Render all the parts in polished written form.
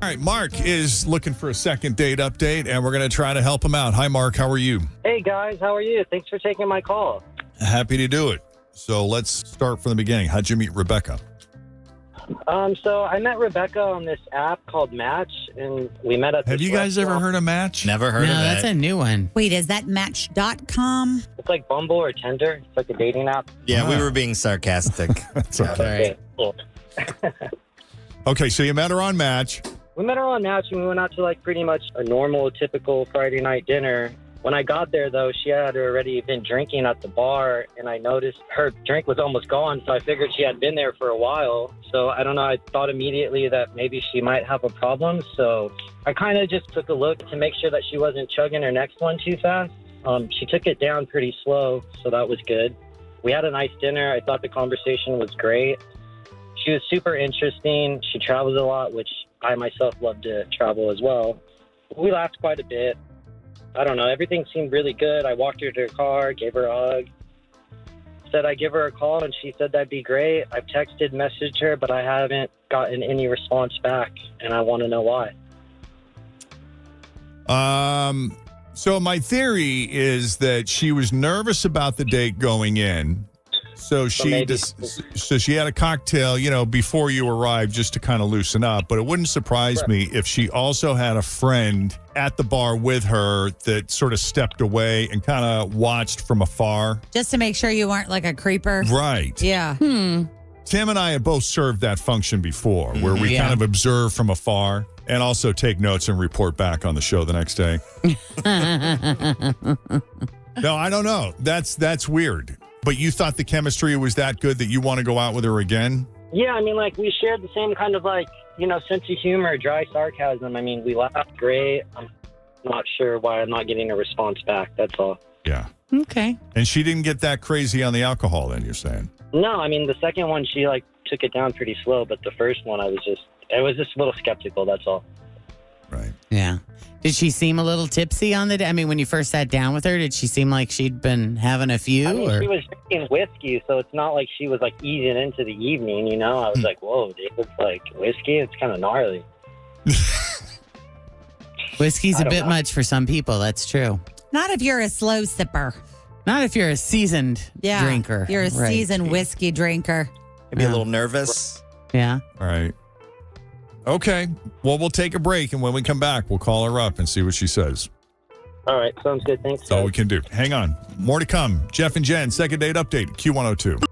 All right, Mark is looking for a second date update, and we're going to try to help him out. Hi, Mark. How are you? Hey, guys. How are you? Thanks for taking my call. Happy to do it. So let's start from the beginning. How'd you meet Rebecca? So I met Rebecca on this app called Match, and we met at Have this you guys ever restaurant. heard of Match? Never heard of No, it. that's a new one. Wait, is that Match.com? It's like Bumble or Tinder. It's like a dating app. Yeah, we were being sarcastic. That's okay. Okay, cool. Okay, so you met her on Match. We met her on Match, and we went out to like pretty much a normal, typical Friday night dinner. When I got there, though, she had already been drinking at the bar, and I noticed her drink was almost gone, so I figured she had been there for a while. So I don't know, I thought immediately that maybe she might have a problem, so I kind of just took a look to make sure that she wasn't chugging her next one too fast. She took it down pretty slow, so that was good. We had a nice dinner. I thought the conversation was great. She was super interesting. She travels a lot, which I myself love to travel as well. We laughed quite a bit. I don't know. Everything seemed really good. I walked her to her car, gave her a hug, said I'd give her a call, and she said that'd be great. I've texted, messaged her, but I haven't gotten any response back, and I want to know why. So my theory is that she was nervous about the date going in. So she had a cocktail, before you arrived just to kind of loosen up. But it wouldn't surprise me if she also had a friend at the bar with her that sort of stepped away and kind of watched from afar. Just to make sure you weren't like a creeper. Right. Yeah. Tim and I have both served that function before where we kind of observe from afar and also take notes and report back on the show the next day. No, I don't know. That's weird. But you thought the chemistry was that good that you want to go out with her again? Yeah, I mean, like, we shared the same kind of, sense of humor, dry sarcasm. I mean, we laughed great. I'm not sure why I'm not getting a response back. That's all. Yeah. Okay. And she didn't get that crazy on the alcohol then, you're saying? No, I mean, the second one, she, took it down pretty slow. But the first one, I was just a little skeptical. That's all. Right. Yeah. Did she seem a little tipsy on the day? I mean, when you first sat down with her, did she seem like she'd been having a few? I mean, or? she was drinking whiskey, so it's not like she was, easing into the evening, I was like, whoa, dude, it's whiskey? It's kind of gnarly. Whiskey's I a don't bit know. much for some people. That's true. Not if you're a slow sipper. Not if you're a seasoned Yeah. drinker. You're a Right. seasoned whiskey drinker. Maybe a little nervous. Yeah. All right. Okay. Well, we'll take a break, and when we come back, we'll call her up and see what she says. All right, sounds good. Thanks. That's all we can do. Hang on. More to come. Jeff and Jen, second date update, Q102.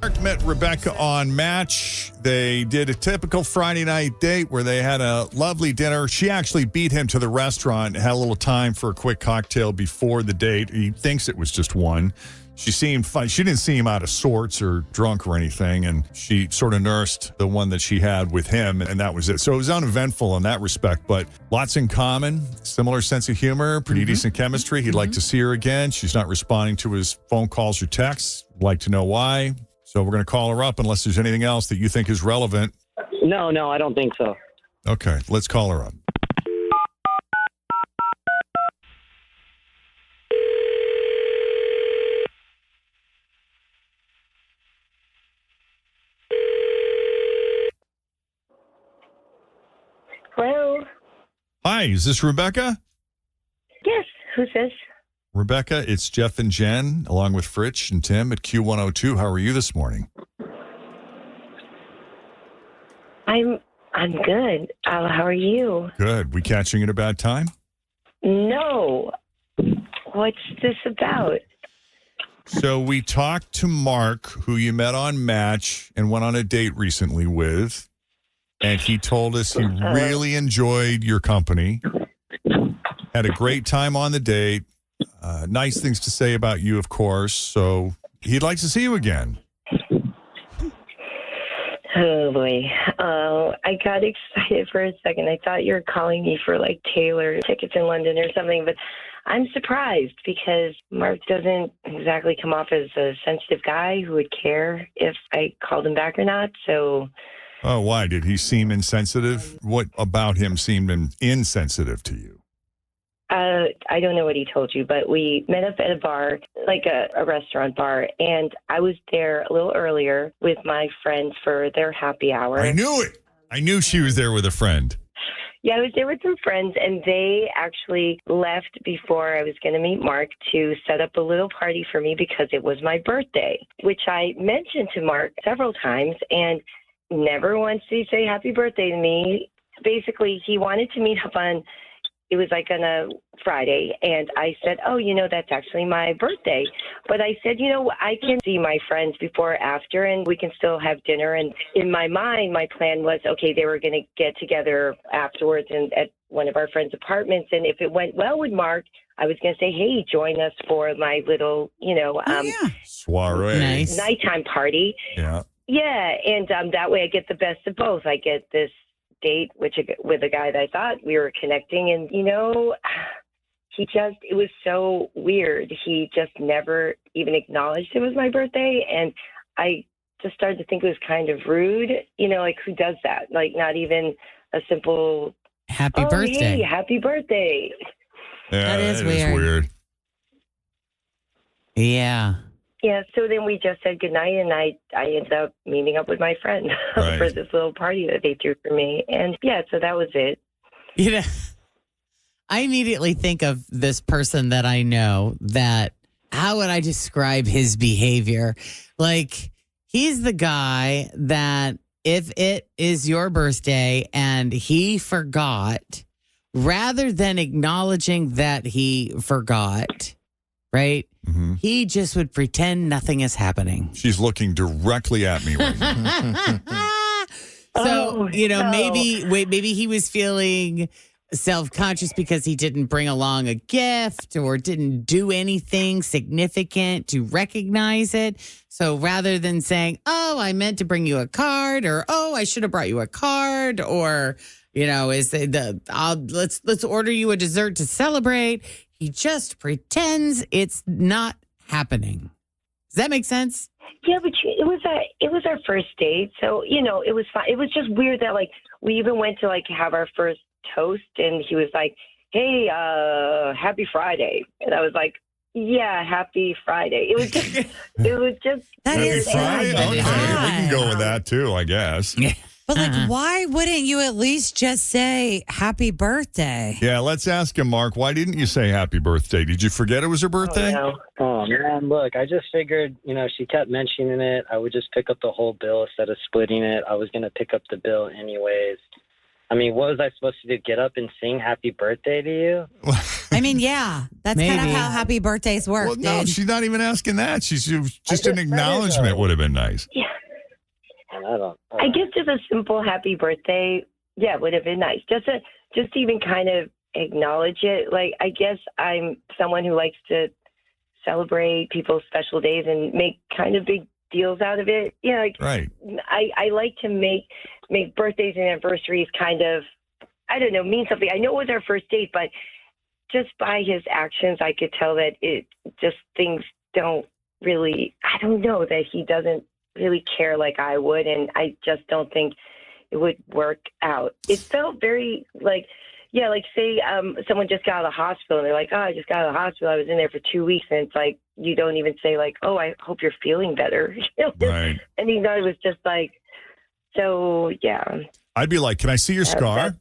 Mark met Rebecca on Match. They did a typical Friday night date where they had a lovely dinner. She actually beat him to the restaurant, had a little time for a quick cocktail before the date. He thinks it was just one. She seemed fine. She didn't seem out of sorts or drunk or anything, and she sort of nursed the one that she had with him, and that was it. So it was uneventful in that respect, but lots in common, similar sense of humor, pretty decent chemistry. He'd like to see her again. She's not responding to his phone calls or texts. Like to know why. So we're going to call her up unless there's anything else that you think is relevant. No, I don't think so. Okay, let's call her up. Hello. Hi, is this Rebecca? Yes, who's this? Rebecca, it's Jeff and Jen, along with Fritch and Tim at Q102. How are you this morning? I'm good. How are you? Good. We catching you at a bad time? No. What's this about? So we talked to Mark, who you met on Match and went on a date recently with, and he told us he really enjoyed your company, had a great time on the date, nice things to say about you, of course, so he'd like to see you again. Oh, boy. I got excited for a second. I thought you were calling me for, Taylor tickets in London or something, but I'm surprised because Mark doesn't exactly come off as a sensitive guy who would care if I called him back or not, so... Oh, why? Did he seem insensitive? What about him seemed insensitive to you? I don't know what he told you, but we met up at a bar, like a restaurant bar, and I was there a little earlier with my friends for their happy hour. I knew it. I knew she was there with a friend. Yeah, I was there with some friends, and they actually left before I was going to meet Mark to set up a little party for me because it was my birthday, which I mentioned to Mark several times, and never once did he say happy birthday to me. Basically, he wanted to meet up on, it was like on a Friday, and I said, oh, that's actually my birthday. But I said, I can see my friends before or after, and we can still have dinner. And in my mind, my plan was, okay, they were going to get together afterwards and at one of our friends' apartments. And if it went well with Mark, I was going to say, hey, join us for my little, Soiree. Nice. nighttime party. Yeah. Yeah, and that way I get the best of both. I get this date with a guy that I thought we were connecting, and it was so weird. He just never even acknowledged it was my birthday, and I just started to think it was kind of rude. Like, who does that? Like, not even a simple Happy birthday. Hey, happy birthday. Yeah, That is it weird. Yeah. Yeah, so then we just said goodnight, and I ended up meeting up with my friend Right. for this little party that they threw for me. And yeah, so that was it. I immediately think of this person that I know that, how would I describe his behavior? Like, he's the guy that if it is your birthday and he forgot, rather than acknowledging that he forgot, right? Mm-hmm. He just would pretend nothing is happening. She's looking directly at me right now. So, Oh, no. maybe he was feeling self-conscious because he didn't bring along a gift or didn't do anything significant to recognize it. So rather than saying, oh, I meant to bring you a card, or, oh, I should have brought you a card, or, let's order you a dessert to celebrate. He just pretends it's not happening. Does that make sense? Yeah, but it was our first date, so it was fine. It was just weird that we even went to have our first toast, and he was like, "Hey, happy Friday," and I was like, "Yeah, happy Friday." It was just That Happy is Friday? odd. Okay, we can go with that too, I guess. But why wouldn't you at least just say happy birthday? Yeah, let's ask him, Mark. Why didn't you say happy birthday? Did you forget it was her birthday? Oh, man, look, I just figured, she kept mentioning it. I would just pick up the whole bill instead of splitting it. I was going to pick up the bill anyways. I mean, what was I supposed to do? Get up and sing happy birthday to you? I mean, yeah, that's kind of Maybe. how happy birthdays work, Well, no, dude. she's not even asking that. She's just just an said it, acknowledgement though. would have been nice. yeah. And I don't. I guess just a simple happy birthday, yeah, would have been nice. Just to even kind of acknowledge it. Like, I guess I'm someone who likes to celebrate people's special days and make kind of big deals out of it. Right. I like to make birthdays and anniversaries kind of, I don't know, mean something. I know it was our first date, but just by his actions, I could tell that things don't really, I don't know, that he doesn't really care like I would, and I just don't think it would work out. It felt very say someone just got out of the hospital and they're like, oh, I just got out of the hospital. I was in there for 2 weeks, and it's like, you don't even say oh, I hope you're feeling better. Right. And it was just so yeah. I'd be like, can I see your scar?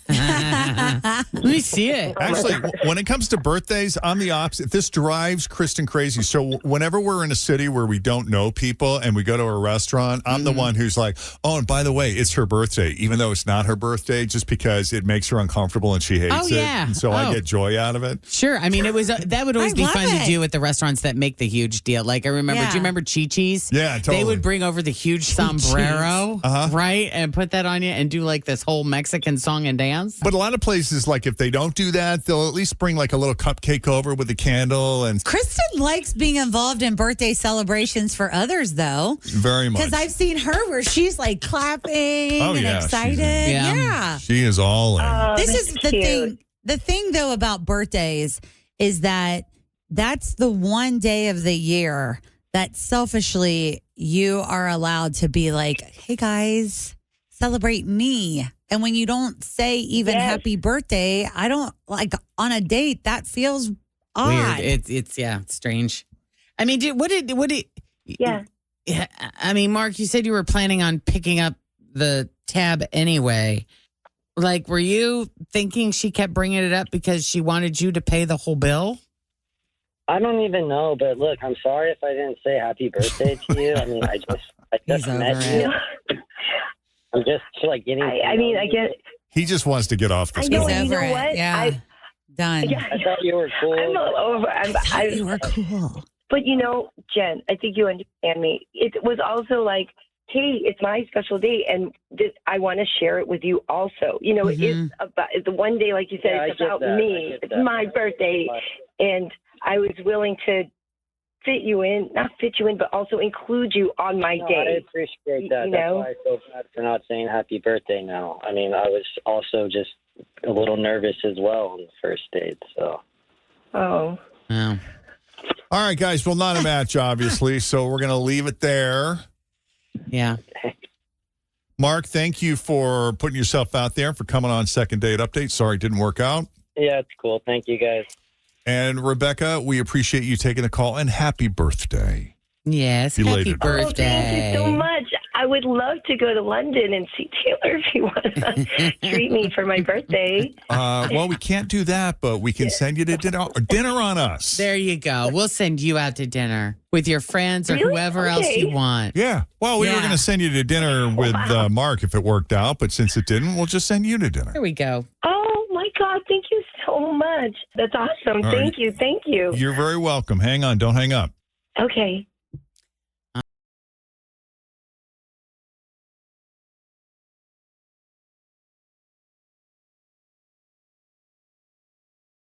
Let me see it. Actually, when it comes to birthdays, I'm the opposite. This drives Kristen crazy. So whenever we're in a city where we don't know people and we go to a restaurant, I'm the one who's like, oh, and by the way, it's her birthday, even though it's not her birthday, just because it makes her uncomfortable and she hates it. yeah. And so I get joy out of it. Sure. I mean, it was that would always I be love fun to it. do at the restaurants that make the huge deal. Like, I remember, Yeah. do you remember Chi-Chi's? Yeah, totally. They would bring over the huge sombrero, Uh-huh. right? And put that on you and do this whole Mexican song and dance. But a lot of places, if they don't do that, they'll at least bring a little cupcake over with a candle, and Kristen likes being involved in birthday celebrations for others, though. very much. Because I've seen her where she's clapping Oh, and yeah, she's excited. in. Yeah. She is all in. Oh, This that's is the cute. thing. The thing, though, about birthdays is that that's the one day of the year that selfishly you are allowed to be like, hey, guys, celebrate me. And when you don't say even Yes. happy birthday, I don't like on a date. That feels odd. Weird. It's strange. I mean, what did? Yeah. Yeah. I mean, Mark, you said you were planning on picking up the tab anyway. Like, were you thinking she kept bringing it up because she wanted you to pay the whole bill? I don't even know, but look, I'm sorry if I didn't say happy birthday to you. I mean, I He's just over met it. you. I'm just like getting. I mean, I get. He just wants to get off this I know, call. He's you over know it. what? Yeah. Done. Yeah. I thought you were cool. I'm all over. You were cool. But Jen, I think you understand me. It was also like, hey, it's my special day, and I want to share it with you also. It's about the one day, like you said, Yeah, it's I get about that. me. I get It's that. my birthday, and I was willing to not fit you in, but also include you on my No, day. I appreciate that. You That's know? why I feel bad for not saying happy birthday now. I mean, I was also just a little nervous as well on the first date. So Oh. Oh. All right, guys. Well, not a match, obviously. So we're going to leave it there. Yeah. Mark, thank you for putting yourself out there, for coming on Second Date Update. Sorry it didn't work out. yeah, it's cool. Thank you, guys. And Rebecca, we appreciate you taking the call, and happy birthday. Yes. Belated. Happy birthday. Oh, thank you so much. I would love to go to London and see Taylor if you want to treat me for my birthday. Well, we can't do that, but we can send you to dinner on us. There you go. We'll send you out to dinner with your friends or Really? whoever else Okay. you want. Yeah. Well, we were Yeah. going to send you to dinner with Mark if it worked out, but since it didn't, we'll just send you to dinner. There we go. Oh, my God. Thank you so much. That's awesome. All right. Thank you. Thank you. You're very welcome. Hang on. Don't hang up. Okay.